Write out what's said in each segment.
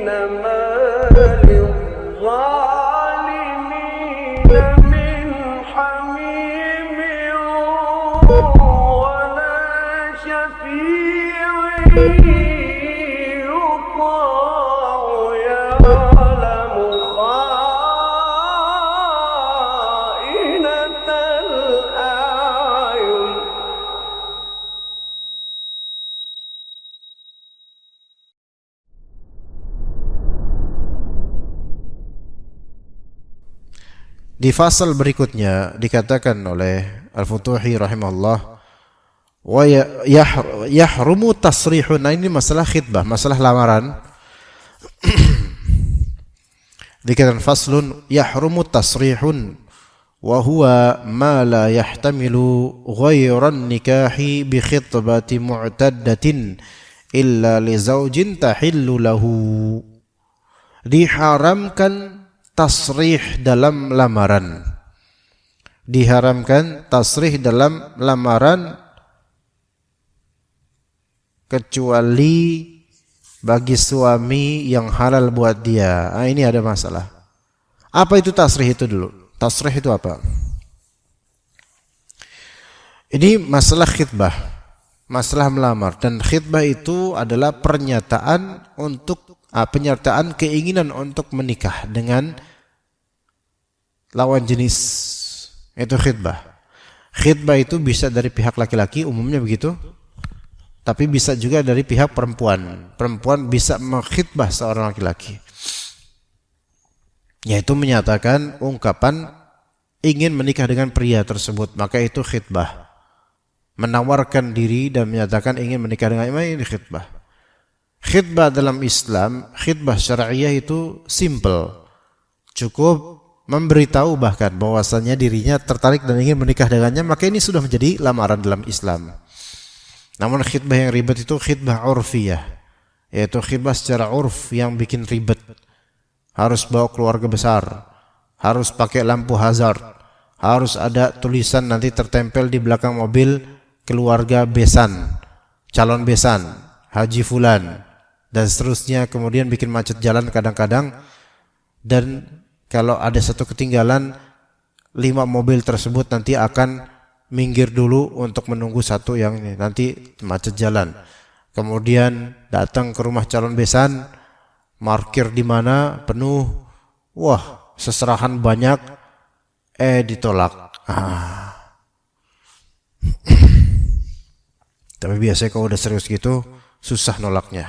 ما للظالمين من حميم ولا شفيع يطاع يعلم خائنة الأعين. Di fasal berikutnya dikatakan oleh Al-Futuhi rahimahullah, wa yahrumu tasrihun. Nah, ini masalah khitbah, masalah lamaran. Dikatakan faslun yahrumu tasrihun wa huwa ma la yahtamilu ghairan nikahi bi khitbati mu'taddatin illa li zawjin tahillu lahu. Diharamkan tasrih dalam lamaran. Diharamkan tasrih dalam lamaran kecuali bagi suami yang halal buat dia. Nah, ini ada masalah. Apa itu tasrih itu dulu? Tasrih itu apa? Ini masalah khitbah, masalah melamar. Dan khitbah itu adalah pernyataan penyertaan keinginan untuk menikah dengan lawan jenis. Itu khitbah. Khitbah itu bisa dari pihak laki-laki, umumnya begitu, tapi bisa juga dari pihak perempuan. Perempuan bisa mengkhitbah seorang laki-laki, yaitu menyatakan ungkapan ingin menikah dengan pria tersebut, maka itu khitbah. Menawarkan diri dan menyatakan ingin menikah dengan ini khitbah. Khitbah dalam Islam, khitbah syariah itu simple. Cukup memberitahu bahkan bahwasanya dirinya tertarik dan ingin menikah dengannya, maka ini sudah menjadi lamaran dalam Islam. Namun khitbah yang ribet itu khitbah urfiyah, yaitu khitbah secara urf yang bikin ribet. Harus bawa keluarga besar, harus pakai lampu hazard, harus ada tulisan nanti tertempel di belakang mobil, keluarga besan, calon besan, haji fulan, dan seterusnya. Kemudian bikin macet jalan kadang-kadang, dan kalau ada satu ketinggalan, 5 mobil tersebut nanti akan minggir dulu untuk menunggu satu yang ini, nanti macet jalan. Kemudian datang ke rumah calon besan, parkir di mana penuh, wah seserahan banyak, ditolak. Tapi biasanya kalau udah serius gitu susah nolaknya,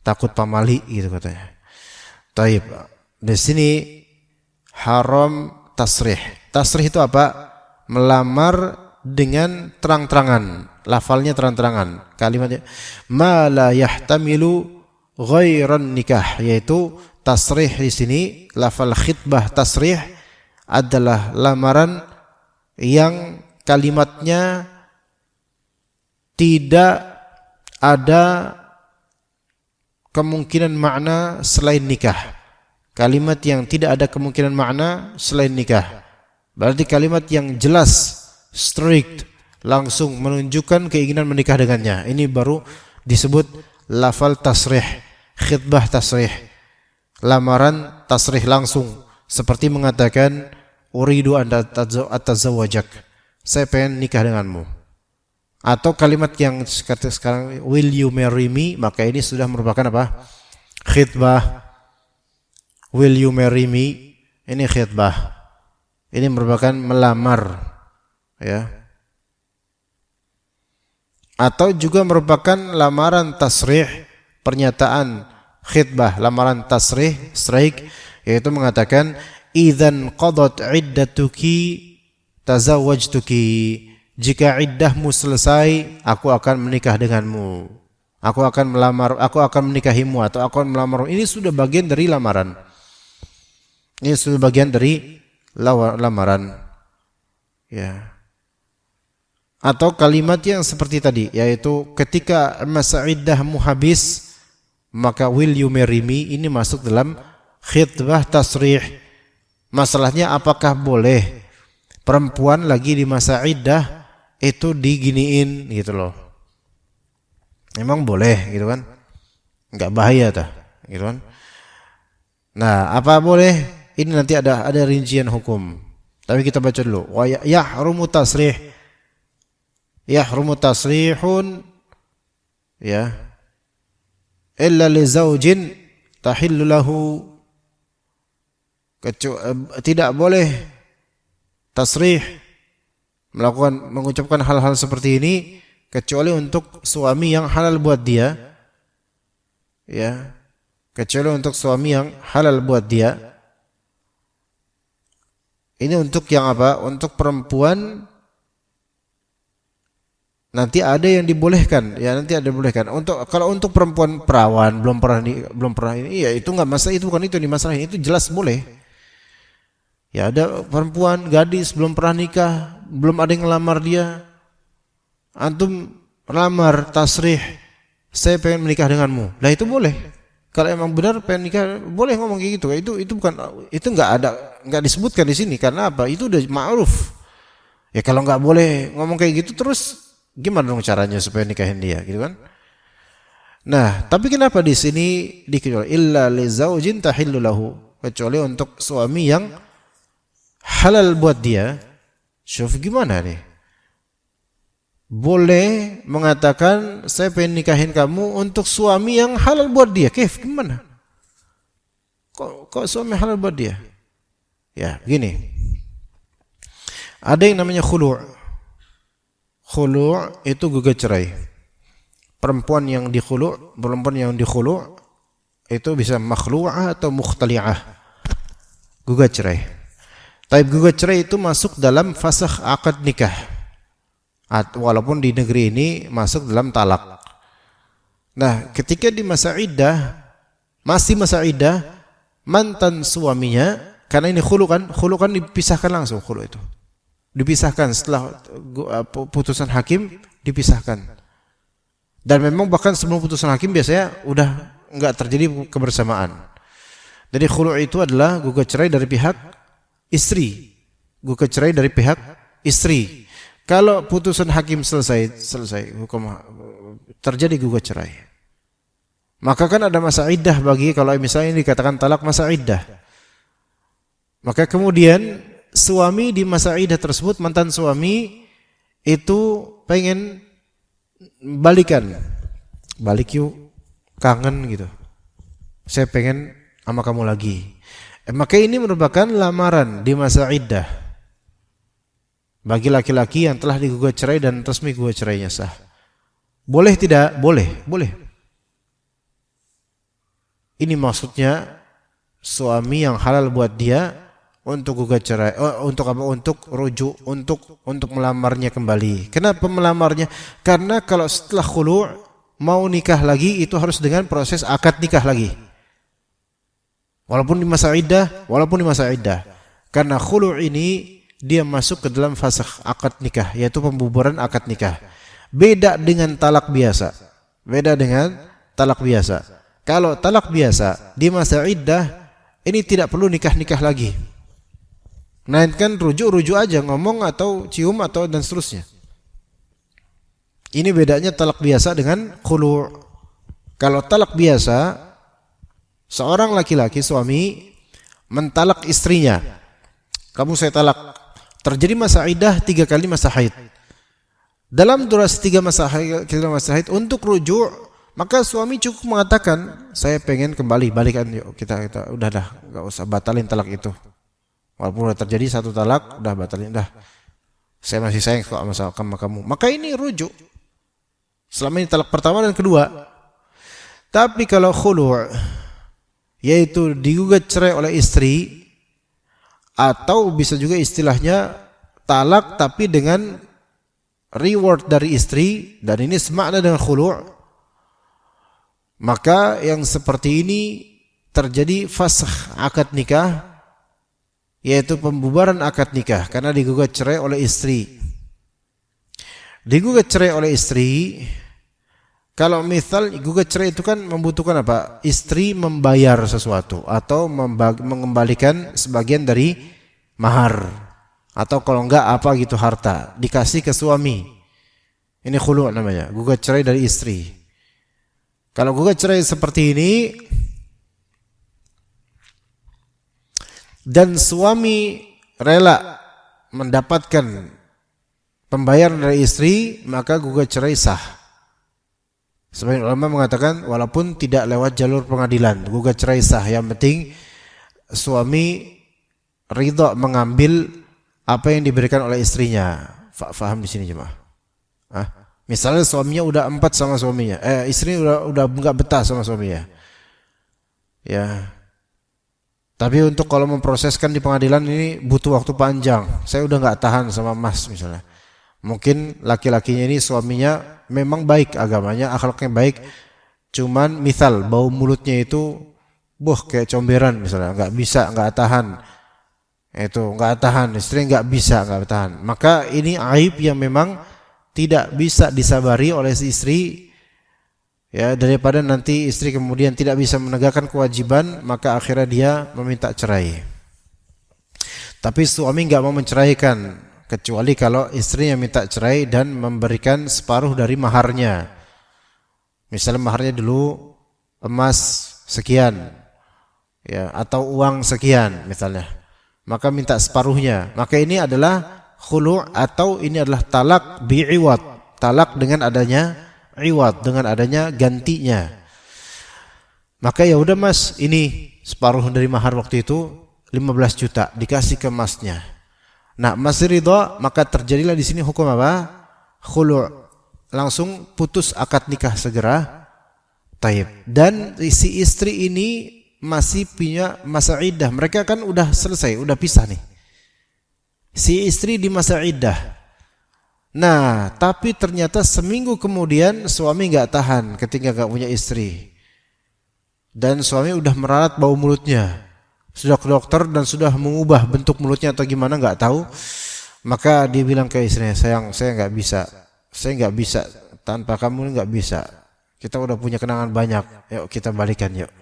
takut pamali gitu katanya. Taib. Di sini haram tasrih. Tasrih itu apa? Melamar dengan terang-terangan. Lafalnya terang-terangan. Kalimatnya ma la yahtamilu ghairan nikah, yaitu tasrih di sini lafal khitbah tasrih adalah lamaran yang kalimatnya tidak ada kemungkinan makna selain nikah. Kalimat yang tidak ada kemungkinan makna selain nikah. Berarti kalimat yang jelas, strict, langsung menunjukkan keinginan menikah dengannya. Ini baru disebut lafal tasrih, khitbah tasrih. Lamaran tasrih langsung, seperti mengatakan uridu an atazawwajak, saya pengen nikah denganmu. Atau kalimat yang sekarang will you marry me, maka ini sudah merupakan apa? Khitbah. Will you marry me? Ini khitbah. Ini merupakan melamar, ya. Atau juga merupakan lamaran tasrih, pernyataan khitbah, lamaran tasrih, strike, yaitu mengatakan idzan qadat iddatuki tazawwajtuki. Jika iddahmu selesai, aku akan menikah denganmu. Aku akan melamar, aku akan menikahimu, atau aku akan melamar. Ini sudah bagian dari lamaran. Ini sudah bagian dari lamaran. Ya. Atau kalimat yang seperti tadi, yaitu ketika masa iddahmu habis, maka will you marry me, ini masuk dalam khitbah tasrih. Masalahnya apakah boleh perempuan lagi di masa iddah itu diginiin gitu loh. Emang boleh gitu kan? Enggak bahaya tah? gitu kan. Nah, apa boleh? Ini nanti ada rincian hukum. Tapi kita baca dulu. Wa yahrumu tasrih. Yahrumu tasrihun ya. Illa li zaujin tahillu lahu. Tidak boleh tasrih mengucapkan hal-hal seperti ini kecuali untuk suami yang halal buat dia. Ya. Kecuali untuk suami yang halal buat dia. Ini untuk yang apa? Untuk perempuan nanti ada yang dibolehkan. Ya, nanti ada dibolehkan. Kalau untuk perempuan perawan belum pernah ini, ya itu enggak masalah, itu bukan itu yang dimasalahin, itu jelas boleh. Ya, ada perempuan gadis belum pernah nikah, belum ada yang ngelamar dia. Antum lamar tasrih, saya pengen menikah denganmu. Nah, itu boleh. Kalau emang benar pengen nikah, boleh ngomong kayak gitu. Itu bukan, itu enggak disebutkan di sini karena apa? Itu udah ma'ruf. Ya kalau enggak boleh ngomong kayak gitu terus gimana dong caranya supaya nikahin dia, gitu kan? Nah, tapi kenapa di sini dikecuali illa li zaujin tahillu lahu, kecuali untuk suami yang halal buat dia. Syuf gimana nih? Boleh mengatakan saya pengen nikahin kamu untuk suami yang halal buat dia. Kif, gimana? Kok suami halal buat dia? Ya, gini. Ada yang namanya khulu'. Khulu' itu gugat cerai. Perempuan yang dikhulu' itu bisa makhlu'ah atau mukhtali'ah. Gugat cerai. Tapi gugat cerai itu masuk dalam fasakh akad nikah. Walaupun di negeri ini masuk dalam talak. Nah, ketika di masa iddah, masih masa iddah, mantan suaminya, karena ini khulu kan dipisahkan langsung, khulu itu. Dipisahkan setelah putusan hakim, dipisahkan. Dan memang bahkan sebelum putusan hakim biasanya udah enggak terjadi kebersamaan. Jadi khulu itu adalah gugat cerai dari pihak istri. Gugat cerai dari pihak istri. Kalau putusan hakim selesai hukum terjadi gugat cerai. Maka kan ada masa iddah bagi kalau misalnya ini dikatakan talak masa iddah. Maka kemudian suami di masa iddah tersebut, mantan suami itu pengen balikan. Balik yuk, kangen gitu. Saya pengen sama kamu lagi. Maka ini merupakan lamaran di masa iddah. Bagi laki-laki yang telah digugat cerai dan resmi gugat cerainya sah. Boleh tidak? Boleh. Ini maksudnya suami yang halal buat dia untuk gugat cerai, untuk apa? Untuk rujuk, untuk melamarnya kembali. Kenapa melamarnya? Karena kalau setelah khulu' mau nikah lagi itu harus dengan proses akad nikah lagi. Walaupun di masa iddah. Karena khulu' ini dia masuk ke dalam fasakh akad nikah, yaitu pembubaran akad nikah. Beda dengan talak biasa. Kalau talak biasa di masa iddah ini tidak perlu nikah lagi. Melainkan rujuk aja, ngomong atau cium atau dan seterusnya. Ini bedanya talak biasa dengan khulu'. Kalau talak biasa, seorang laki-laki suami mentalak istrinya. Kamu saya talak. Terjadi masa iddah 3 kali masa haid. Dalam durasi 3 masa haid untuk rujuk, maka suami cukup mengatakan, saya pengen kembali, balikan yuk kita udah enggak usah batalin talak itu. Walaupun sudah terjadi 1 talak, udah batalin dah. Saya masih sayang kok sama kamu. Maka ini rujuk. Selama ini talak pertama dan kedua. Tapi kalau khulu', yaitu digugat cerai oleh istri, atau bisa juga istilahnya talak tapi dengan reward dari istri, dan ini semakna dengan khulu', maka yang seperti ini terjadi fasakh akad nikah, yaitu pembubaran akad nikah karena digugat cerai oleh istri. Digugat cerai oleh istri, kalau misal gugat cerai itu kan membutuhkan apa? Istri membayar sesuatu atau mengembalikan sebagian dari mahar, atau kalau enggak apa gitu harta dikasih ke suami. Ini khulu' namanya, gugat cerai dari istri. Kalau gugat cerai seperti ini, dan suami rela mendapatkan pembayaran dari istri, maka gugat cerai sah. Sebagian ulama mengatakan walaupun tidak lewat jalur pengadilan, gugat cerai sah. Yang penting suami ridha mengambil apa yang diberikan oleh istrinya. Faham di sini jemaah? Misalnya suaminya udah 4 sama suaminya, istrinya udah enggak betah sama suaminya. Ya. Tapi untuk kalau memproseskan di pengadilan ini butuh waktu panjang. Saya udah enggak tahan sama Mas misalnya. Mungkin laki-lakinya ini suaminya memang baik agamanya, akhlaknya baik. Cuman misal bau mulutnya itu kayak comberan misalnya, enggak bisa, enggak tahan. Itu enggak tahan, istri enggak bisa, enggak tahan. Maka ini aib yang memang tidak bisa disabari oleh si istri. Ya, daripada nanti istri kemudian tidak bisa menegakkan kewajiban, maka akhirnya dia meminta cerai. Tapi suami enggak mau menceraikan, kecuali kalau istrinya minta cerai dan memberikan separuh dari maharnya. Misalnya maharnya dulu emas sekian, ya, atau uang sekian misalnya, maka minta separuhnya. Maka ini adalah khulu' atau ini adalah talak bi'iwad, talak dengan adanya iwad, dengan adanya gantinya. Maka ya udah Mas, ini separuh dari mahar waktu itu 15 juta dikasih ke Masnya. Nah, Mas ridha, maka terjadilah di sini hukum apa? Khulu'. Langsung putus akad nikah segera. Taib. Dan si istri ini masih punya masa iddah. Mereka kan udah selesai, udah pisah nih. Si istri di masa iddah. Nah, tapi ternyata seminggu kemudian suami enggak tahan ketika enggak punya istri. Dan suami udah meralat bau mulutnya. Sudah ke dokter dan sudah mengubah bentuk mulutnya atau gimana enggak tahu. Maka dia bilang ke istrinya, "Sayang, saya enggak bisa. Saya enggak bisa tanpa kamu, enggak bisa. Kita udah punya kenangan banyak. Yuk kita balikan yuk."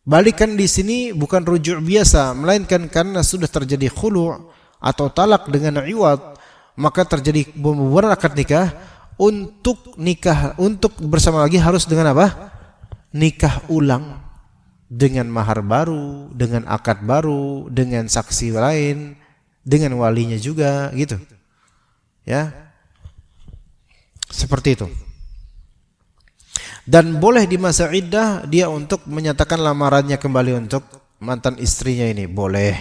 Balikan di sini bukan rujuk biasa, melainkan karena sudah terjadi khulu' atau talak dengan iwad, maka terjadi pembubaran akad nikah. Untuk nikah, untuk bersama lagi harus dengan apa? Nikah ulang dengan mahar baru, dengan akad baru, dengan saksi lain, dengan walinya juga, gitu. Ya. Seperti itu. Dan boleh di masa iddah dia untuk menyatakan lamarannya kembali untuk mantan istrinya ini, boleh.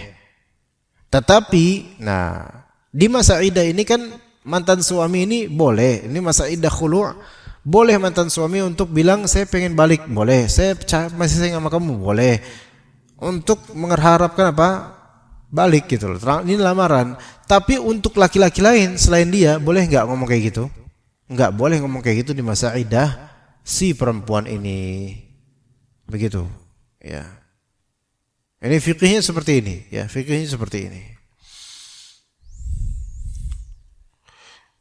Tetapi, nah, di masa iddah ini kan mantan suami ini boleh. Ini masa iddah khulu'. Boleh mantan suami untuk bilang saya pengen balik, boleh. Saya masih sayang sama kamu, boleh. Untuk mengharapkan apa? Balik gitu loh. Ini lamaran. Tapi untuk laki-laki lain selain dia, boleh enggak ngomong kayak gitu? Enggak boleh ngomong kayak gitu di masa iddah si perempuan ini. Begitu. Ya. Ini fikihnya seperti ini, ya, fikihnya seperti ini.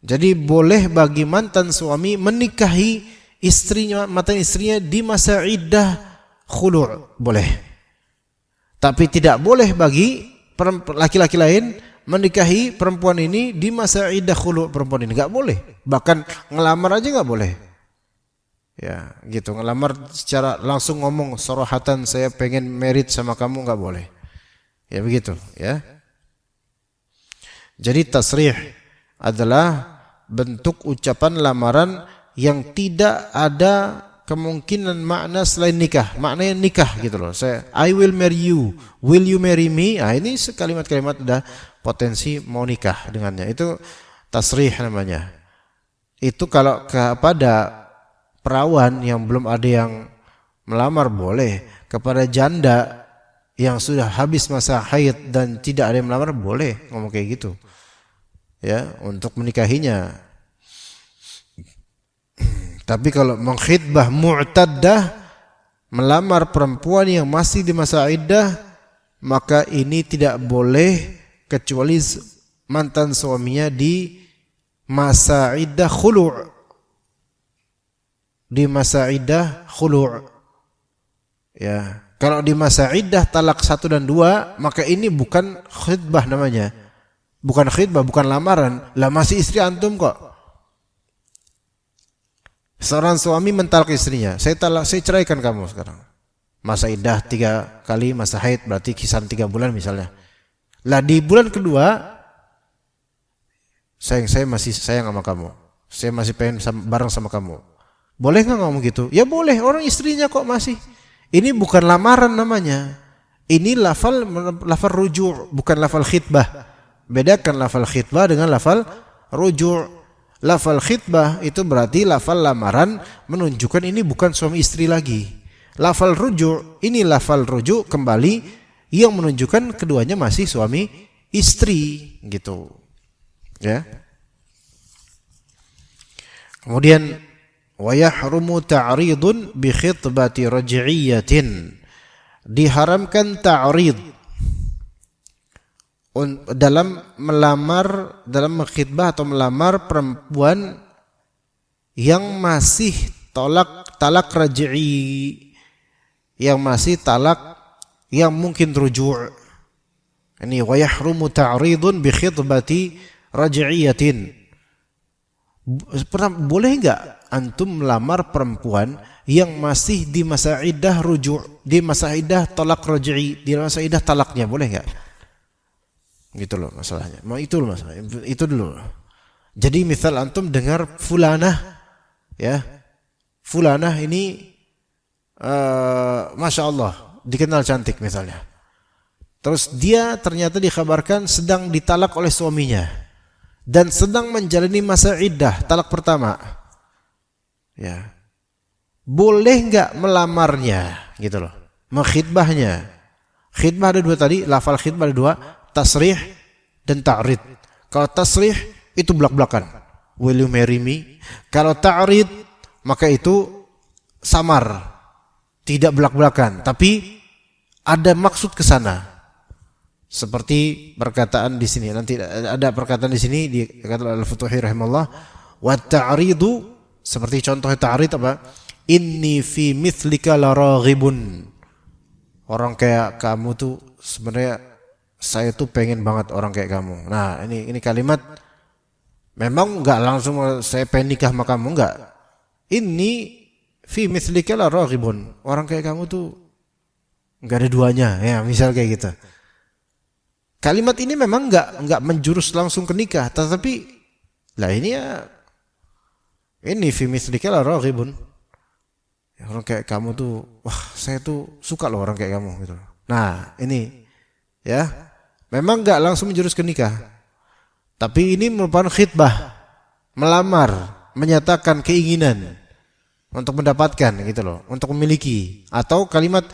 Jadi boleh bagi mantan suami menikahi istrinya, mantan istrinya di masa iddah khulu', boleh. Tapi tidak boleh bagi laki-laki lain menikahi perempuan ini di masa iddah khulu', perempuan ini enggak boleh. Bahkan ngelamar aja enggak boleh. Ya, gitu. Ngelamar secara langsung ngomong sorohatan saya pengen married sama kamu enggak boleh. Ya begitu, ya. Jadi tasrih adalah bentuk ucapan lamaran yang tidak ada kemungkinan makna selain nikah. Maknanya nikah gitu loh. I will marry you. Will you marry me? Nah, ini kalimat-kalimat udah potensi mau nikah dengannya. Itu tasrih namanya. Itu kalau kepada perawan yang belum ada yang melamar boleh. Kepada janda yang sudah habis masa haid dan tidak ada yang melamar boleh ngomong kayak gitu. Ya, untuk menikahinya. Tapi kalau mengkhitbah mu'taddah, melamar perempuan yang masih di masa iddah, maka ini tidak boleh kecuali mantan suaminya di masa iddah khulu'. Di masa iddah khulu'. Ya, kalau di masa iddah talak 1 dan 2, maka ini bukan khitbah namanya. Bukan khitbah, bukan lamaran. Lah masih istri antum kok. Seorang suami mentalak istrinya. Saya ceraikan kamu sekarang. Masa iddah 3 kali, masa haid berarti kisaran 3 bulan misalnya. Lah di bulan kedua, sayang, saya masih sayang sama kamu. Saya masih pengen bareng sama kamu. Boleh nggak ngomong gitu? Ya boleh, orang istrinya kok masih. Ini bukan lamaran namanya. Ini lafal ruju', bukan lafal khitbah. Bedakan lafal khitbah dengan lafal ruju'. Lafal khitbah itu berarti lafal lamaran, menunjukkan ini bukan suami istri lagi. Lafal ruju', ini lafal ruju' kembali yang menunjukkan keduanya masih suami istri gitu. Ya. Kemudian wa yahrumu ta'ridun bi khitbati raj'iyatin. Diharamkan ta'rid dalam melamar, dalam mengkhitbah atau melamar perempuan yang masih talak raj'i, yang masih talak yang mungkin ruju'. Ini wa yahrumu ta'ridun bi khitbati raj'iyatin. Boleh enggak antum melamar perempuan yang masih di masa iddah ruju', di masa iddah talak raj'i, di masa iddah talaknya, boleh enggak? Gitu loh masalahnya. Itu loh masalahnya. Itu dulu. Jadi misal antum dengar fulanah, ya, fulanah ini Masya Allah dikenal cantik misalnya. Terus dia ternyata dikabarkan sedang ditalak oleh suaminya dan sedang menjalani masa iddah talak pertama. Ya, boleh nggak melamarnya gitu loh, mengkhitbahnya. Khitbah ada 2 tadi, lafal khitbah ada 2, tasrih dan ta'rid. Kalau tasrih itu belak-belakan, will you marry me? Kalau ta'rid maka itu samar, tidak belak-belakan, tapi ada maksud ke sana. Seperti perkataan di sini, nanti ada perkataan di sini dikatakan Al-Futuhi rahimahullah, wa ta'ridu, seperti contoh ta'rid apa? Inni fi mithlika laraghibun. Orang kayak kamu tuh sebenarnya saya tuh pengen banget orang kayak kamu. Nah, ini kalimat memang enggak langsung saya pengen nikah sama kamu, enggak. Ini fi mithlika la raghibun. Orang kayak kamu tuh enggak ada duanya, ya, misal kayak gitu. Kalimat ini memang enggak menjurus langsung ke nikah, tetapi lah ini fi mithlika la raghibun. Ya, orang kayak kamu tuh, wah, saya tuh suka loh orang kayak kamu gitu. Nah, ini ya, memang enggak langsung menjurus ke nikah. Tapi ini merupakan khitbah, melamar, menyatakan keinginan untuk mendapatkan gitu loh, untuk memiliki. Atau kalimat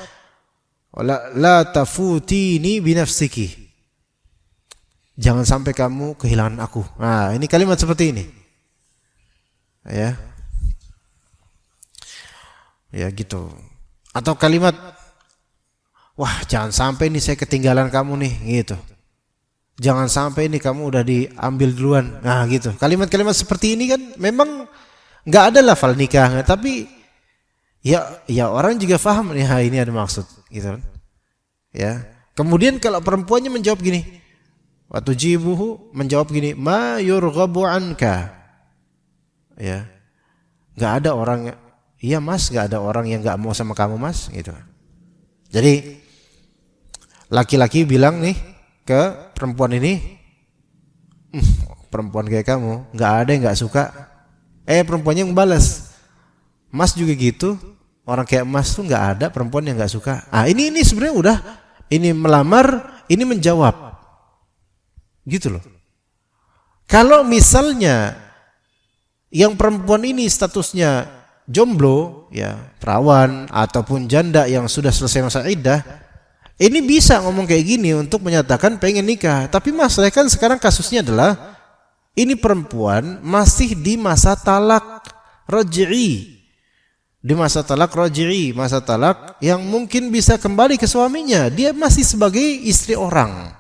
la tafutini binafsiki, jangan sampai kamu kehilangan aku. Nah, ini kalimat seperti ini. Ya gitu. Atau kalimat, wah, jangan sampai ini saya ketinggalan kamu nih gitu. Jangan sampai ini kamu udah diambil duluan. Nah gitu. Kalimat-kalimat seperti ini kan memang nggak ada lafal nikah, tapi ya orang juga paham nih, ini ada maksud gitu kan. Ya. Kemudian kalau perempuannya menjawab gini, waktu jibuhu menjawab gini, ma yurghabu anka. Ya. Nggak ada orang, iya mas, nggak ada orang yang nggak mau sama kamu mas gitu. Jadi laki-laki bilang nih ke perempuan ini, perempuan kayak kamu nggak ada yang nggak suka. Perempuannya yang balas, mas juga gitu, orang kayak mas tuh nggak ada perempuan yang nggak suka. Ini sebenarnya udah, ini melamar, ini menjawab gitu loh. Kalau misalnya yang perempuan ini statusnya jomblo, ya, perawan ataupun janda yang sudah selesai masa iddah, ini bisa ngomong kayak gini untuk menyatakan pengen nikah. Tapi masalahnya kan sekarang kasusnya adalah ini perempuan masih di masa talak raj'i. Di masa talak raj'i, masa talak yang mungkin bisa kembali ke suaminya. Dia masih sebagai istri orang.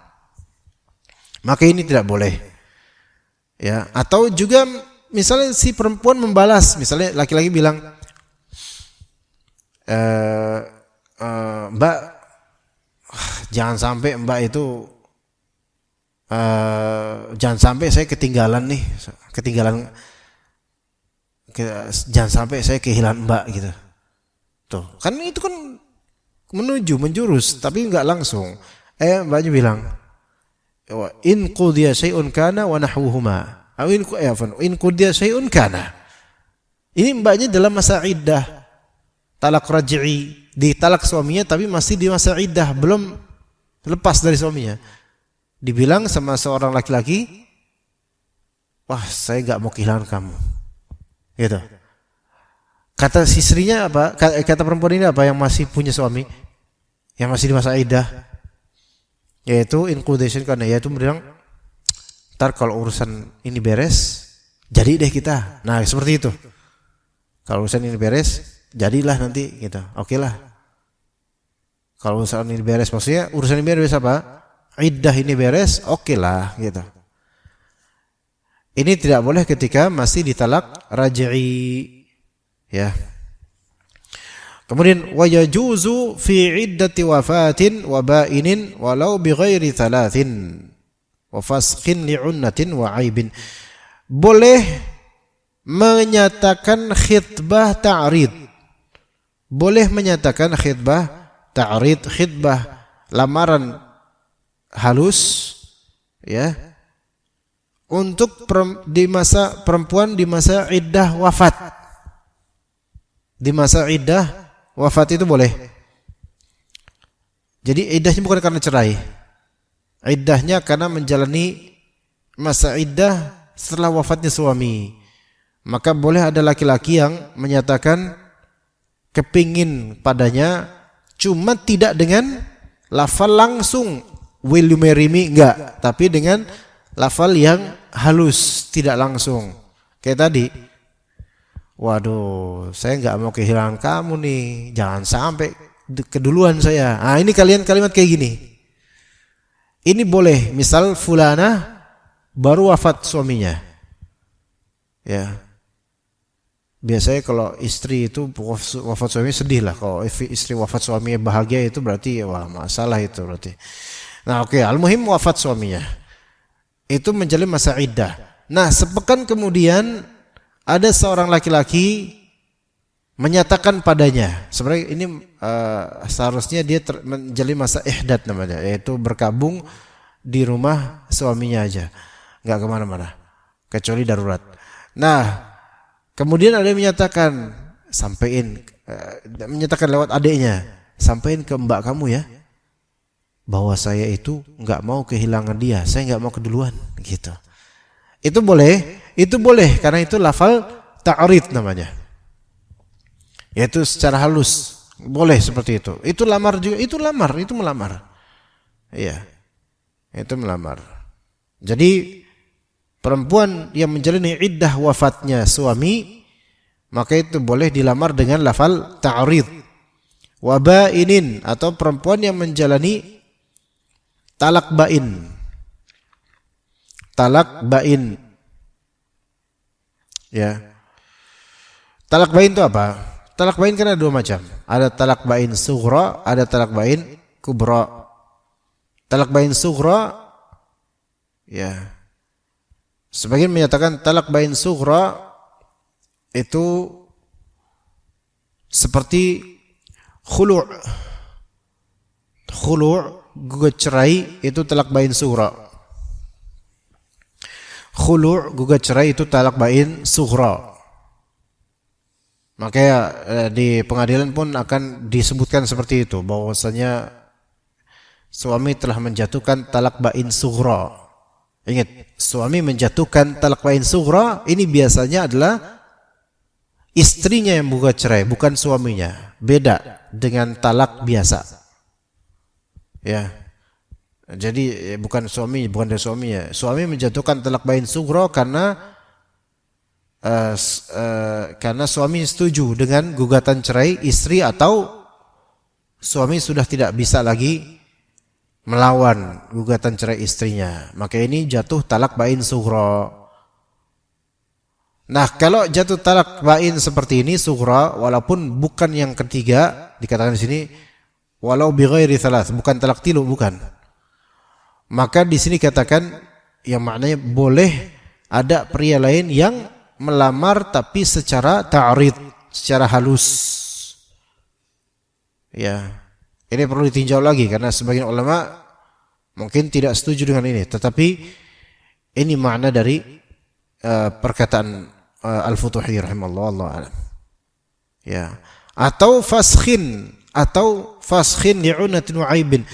Maka ini tidak boleh. Ya, atau juga misalnya si perempuan membalas, misalnya laki-laki bilang, Mbak, jangan sampai Mbak itu, jangan sampai saya ketinggalan nih, jangan sampai saya kehilangan Mbak gitu. Tuh, kan itu kan menjurus, tapi enggak langsung. Mbaknya bilang, in qudiya syai'un kana wa nahwuhuma. In qudiya syai'un kana. Ini mbaknya dalam masa iddah, talak raj'i, ditalak suaminya tapi masih di masa iddah, belum lepas dari suaminya. Dibilang sama seorang laki-laki, wah saya enggak mau kehilangan kamu. Gitu. Kata istrinya apa? Kata perempuan ini apa yang masih punya suami, yang masih di masa iddah, yaitu inquisition, karena yaitu bilang, ntar kalau urusan ini beres, jadi deh kita. Nah seperti itu. Kalau urusan ini beres, jadilah nanti gitu. Oke lah. Kalau urusan ini beres, maksudnya urusan ini beres apa? Iddah ini beres, oke lah gitu. Ini tidak boleh ketika masih ditalak raj'i. Ya. Kemudian wa yajuzu fi iddati wafatin wa ba'inin walau bighairi thalathin wa fasqin li'unnatin wa aibin. Boleh menyatakan khitbah ta'rid. Boleh menyatakan khitbah ta'rid, khitbah lamaran halus, ya, untuk di masa perempuan di masa iddah wafat. Di masa iddah wafat itu boleh. Jadi iddahnya bukan karena cerai. Iddahnya karena menjalani masa iddah setelah wafatnya suami. Maka boleh ada laki-laki yang menyatakan kepingin padanya, cuma tidak dengan lafal langsung will you marry me, enggak, tapi dengan lafal yang halus, tidak langsung. Kayak tadi, waduh, saya nggak mau kehilangan kamu nih, jangan sampai keduluan saya. Ah, ini kalian kalimat kayak gini. Ini boleh, misal fulana baru wafat suaminya. Ya. Biasanya kalau istri itu wafat suami sedih lah. Kalau istri wafat suaminya bahagia itu berarti wah masalah itu berarti. Nah, oke, al-muhim wafat suaminya. Itu menjalin masa iddah. Nah, sepekan kemudian ada seorang laki-laki menyatakan padanya, sebenarnya ini seharusnya dia menjalin masa ihdad namanya, yaitu berkabung di rumah suaminya aja, nggak kemana-mana, kecuali darurat. Nah, kemudian ada yang menyatakan, menyatakan lewat adiknya, sampaikan ke mbak kamu ya, bahwa saya itu nggak mau kehilangan dia, saya nggak mau keduluan, gitu. Itu boleh karena itu lafal ta'rid namanya. Yaitu secara halus, boleh seperti itu. Itu lamar juga, itu melamar. Iya. Itu melamar. Jadi perempuan yang menjalani iddah wafatnya suami, maka itu boleh dilamar dengan lafal ta'rid. Wa ba'inin, atau perempuan yang menjalani talak ba'in. Talak ba'in, ya. Talak ba'in itu apa? Talak ba'in kan ada dua macam. Ada talak ba'in sughra, ada talak ba'in kubra. Talak ba'in sughra, ya, sebagian menyatakan talak ba'in sughra itu seperti khulu'. Gugat cerai itu talak ba'in sughra. Khulu', gugat cerai itu talak ba'in sughra. Makanya di pengadilan pun akan disebutkan seperti itu, bahwasanya suami telah menjatuhkan talak ba'in sughra. Ingat, suami menjatuhkan talak ba'in sughra ini biasanya adalah istrinya yang gugat cerai, bukan suaminya. Beda dengan talak biasa. Ya. Jadi bukan dari suaminya. Suami menjatuhkan talak ba'in sughra karena suami setuju dengan gugatan cerai istri, atau suami sudah tidak bisa lagi melawan gugatan cerai istrinya. Maka ini jatuh talak ba'in sughra. Nah, kalau jatuh talak ba'in seperti ini sughra, walaupun bukan yang ketiga, dikatakan di sini walau bighairi thalath, bukan talak tilu, bukan. Maka di sini katakan yang maknanya boleh ada pria lain yang melamar tapi secara ta'rid, secara halus. Ya. Ini perlu ditinjau lagi karena sebagian ulama mungkin tidak setuju dengan ini, tetapi ini makna dari perkataan Al-Futuhi rahimahullah, Allah alam. Ya, atau faskhin li'unatin wa aibin,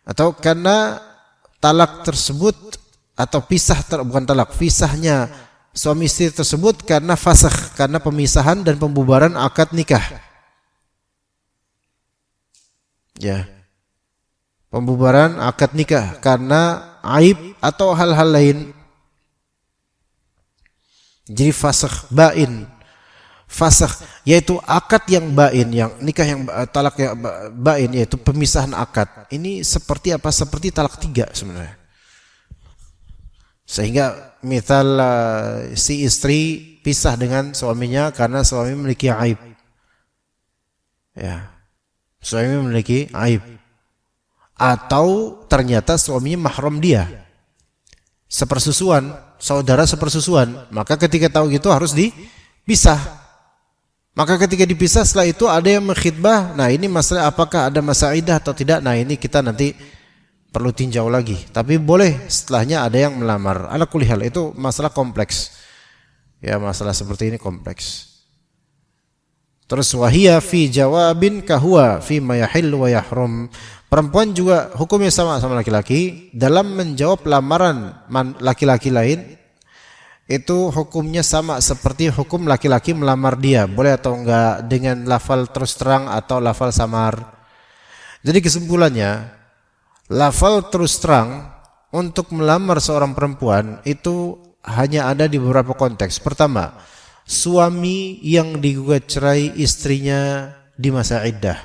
atau karena talak tersebut atau bukan talak, pisahnya suami istri tersebut karena fasakh, karena pemisahan dan pembubaran akad nikah. Ya. Pembubaran akad nikah karena aib atau hal-hal lain. Jadi fasakh bain. Fasakh yaitu akad yang bain, yang nikah yang talak yang bain, yaitu pemisahan akad. Ini seperti apa? Seperti talak 3 sebenarnya. Sehingga misal si istri pisah dengan suaminya karena suami memiliki aib. Ya. Suami memiliki aib. Atau ternyata suaminya mahram dia. Sepersusuan, saudara sepersusuan. Maka ketika tahu gitu harus dipisah. Maka ketika dipisah setelah itu ada yang mengkhitbah. Nah, ini masalah apakah ada masa iddah atau tidak. Nah, ini kita nanti perlu tinjau lagi. Tapi boleh setelahnya ada yang melamar. Ala kulli hal, itu masalah kompleks. Ya, masalah seperti ini kompleks. Terus wahia fi jawabin kahwa fi ma yahillu wa yahrum. Perempuan juga hukumnya sama laki-laki dalam menjawab lamaran laki-laki lain. Itu hukumnya sama seperti hukum laki-laki melamar dia. Boleh atau enggak dengan lafal terus terang atau lafal samar. Jadi kesimpulannya, lafal terus terang untuk melamar seorang perempuan itu hanya ada di beberapa konteks. Pertama, suami yang digugat cerai istrinya di masa iddah.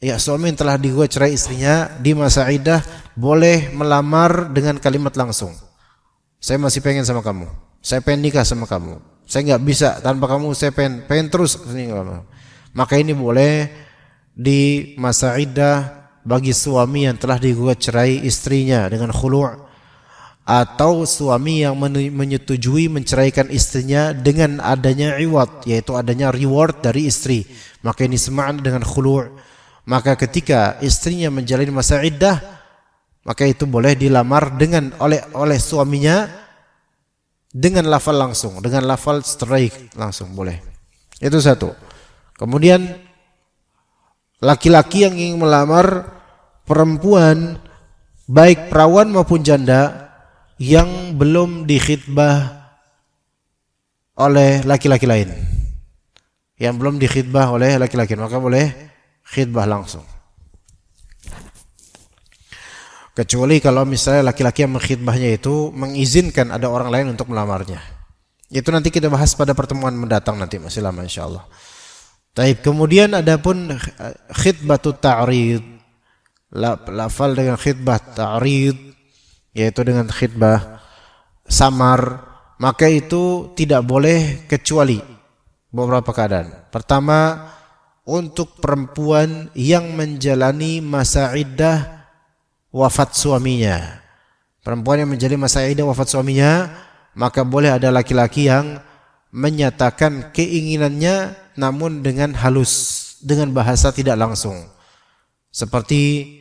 Ya, suami yang telah digugat cerai istrinya di masa iddah boleh melamar dengan kalimat langsung. Saya masih pengen sama kamu. Saya pengen nikah sama kamu. Saya nggak bisa tanpa kamu. Saya pengen terus. Maka ini boleh di masa iddah bagi suami yang telah digugat cerai istrinya dengan khulu', atau suami yang menyetujui menceraikan istrinya dengan adanya iwad, yaitu adanya reward dari istri. Maka ini semakna dengan khulu'. Maka ketika istrinya menjalani masa iddah, maka itu boleh dilamar oleh suaminya dengan lafal langsung, dengan lafal strike langsung boleh. Itu satu. Kemudian laki-laki yang ingin melamar perempuan baik perawan maupun janda yang belum dikhitbah oleh laki-laki lain. Yang belum dikhitbah oleh laki-laki, maka boleh khitbah langsung. Kecuali kalau misalnya laki-laki yang mengkhitbahnya itu mengizinkan ada orang lain untuk melamarnya. Itu nanti kita bahas pada pertemuan mendatang nanti, masih lama insyaallah. Taib. Kemudian adapun khitbatut ta'rid, lafal dengan khitbah ta'rid, yaitu dengan khitbah samar, maka itu tidak boleh kecuali beberapa keadaan. Pertama, untuk perempuan yang menjalani masa iddah wafat suaminya. Perempuan yang menjalani masa iddah wafat suaminya, maka boleh ada laki-laki yang menyatakan keinginannya namun dengan halus, dengan bahasa tidak langsung. Seperti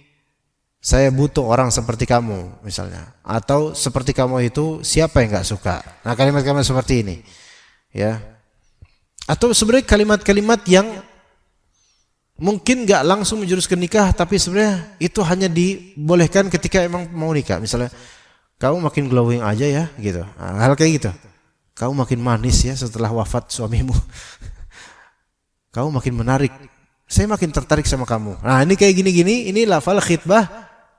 saya butuh orang seperti kamu misalnya, atau seperti kamu itu siapa yang enggak suka. Nah, kalimat-kalimat seperti ini. Ya. Atau sebenarnya kalimat-kalimat yang mungkin enggak langsung menjurus ke nikah, tapi sebenarnya itu hanya dibolehkan ketika emang mau nikah. Misalnya, kamu makin glowing aja ya, gitu. Nah, hal kayak gitu. Kamu makin manis ya setelah wafat suamimu. Kamu makin menarik. Saya makin tertarik sama kamu. Nah, ini kayak gini-gini, ini lafal khitbah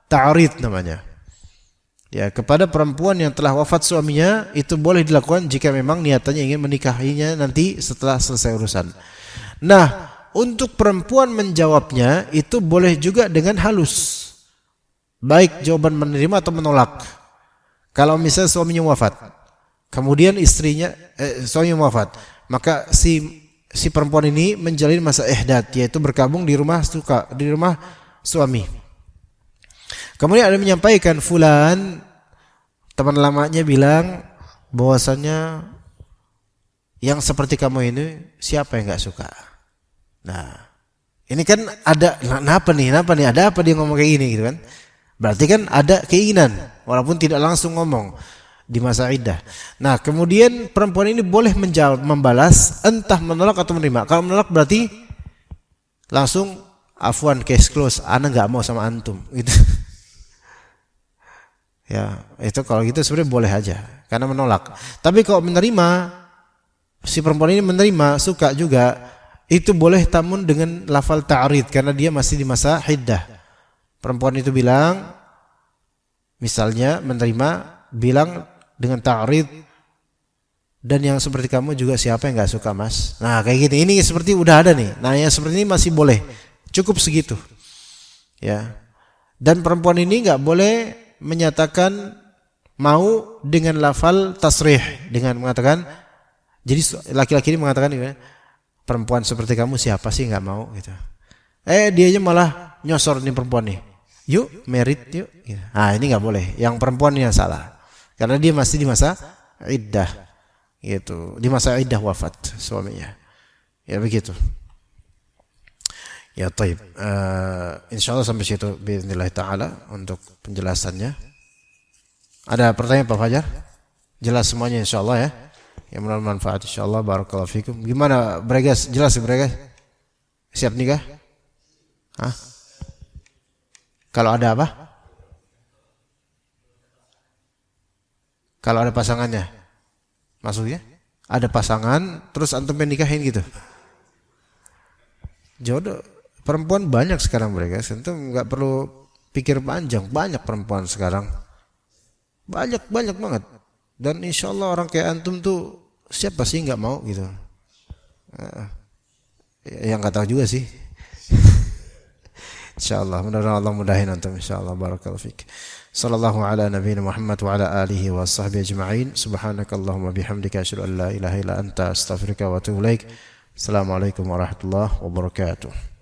ta'rid namanya. Ya, kepada perempuan yang telah wafat suaminya itu boleh dilakukan jika memang niatannya ingin menikahinya nanti setelah selesai urusan. Nah, untuk perempuan menjawabnya itu boleh juga dengan halus. Baik jawaban menerima atau menolak. Kalau misalnya suaminya wafat, kemudian suaminya wafat, maka si perempuan ini menjalani masa ihdat, yaitu berkabung di rumah suami. Kemudian ada menyampaikan fulan, teman lamanya bilang bahwasanya yang seperti kamu ini siapa yang enggak suka. Nah, Ini kan ada, kenapa nih, ada apa dia ngomong kayak gini gitu kan? Berarti kan ada keinginan, walaupun tidak langsung ngomong di masa iddah. Nah, kemudian perempuan ini boleh menjawab, membalas, entah menolak atau menerima. Kalau menolak berarti langsung afwan, case close, ana nggak mau sama antum, gitu. Ya, itu kalau gitu sebenarnya boleh aja, karena menolak. Tapi kalau menerima, si perempuan ini menerima, suka juga, itu boleh tamun dengan lafal ta'rid karena dia masih di masa iddah. Perempuan itu bilang, misalnya menerima, bilang dengan ta'rid, dan yang seperti kamu juga siapa yang nggak suka mas? Nah kayak gini, ini seperti udah ada nih. Nah yang seperti ini masih boleh, cukup segitu. Ya. Dan perempuan ini nggak boleh menyatakan mau dengan lafal tasrih, dengan mengatakan, jadi laki-laki ini mengatakan, perempuan seperti kamu siapa sih nggak mau gitu. Dianya malah nyosor nih perempuan nih. Yuk merit yuk. Nah ini nggak boleh. Yang perempuan yang salah. Karena dia masih di masa iddah. Gitu. Di masa iddah wafat suaminya. Ya begitu. Ya taib. Insyaallah sampai situ biidznillah taala untuk penjelasannya. Ada pertanyaan Pak Fajar? Jelas semuanya insyaallah ya. Yang bermanfaat insyaallah. Barakallahu fikum. Gimana Bregas? Jelas ya Bregas? Siap nikah? Hah? Kalau ada apa? Kalau ada pasangannya? Maksudnya? Ada pasangan terus antum nikahin gitu? Jodoh. Perempuan banyak sekarang Bregas. Antum nggak perlu pikir panjang. Banyak perempuan sekarang. Banyak banget. Dan insya Allah orang kayak antum tuh siapa sih nggak mau gitu? Yang nggak tahu juga sih. Insya Allah, mudah-mudahan Allah mudahin antum. Insya Allah, barakallahu fik. Sallallahu ala nabiyina Muhammad wa ala alihi wa sahbihi ajma'in. Subhanakallahumma bihamdika asyhadu an la ilaha illa anta astaghfiruka wa atubu ilaik. Assalamualaikum warahmatullahi wabarakatuh.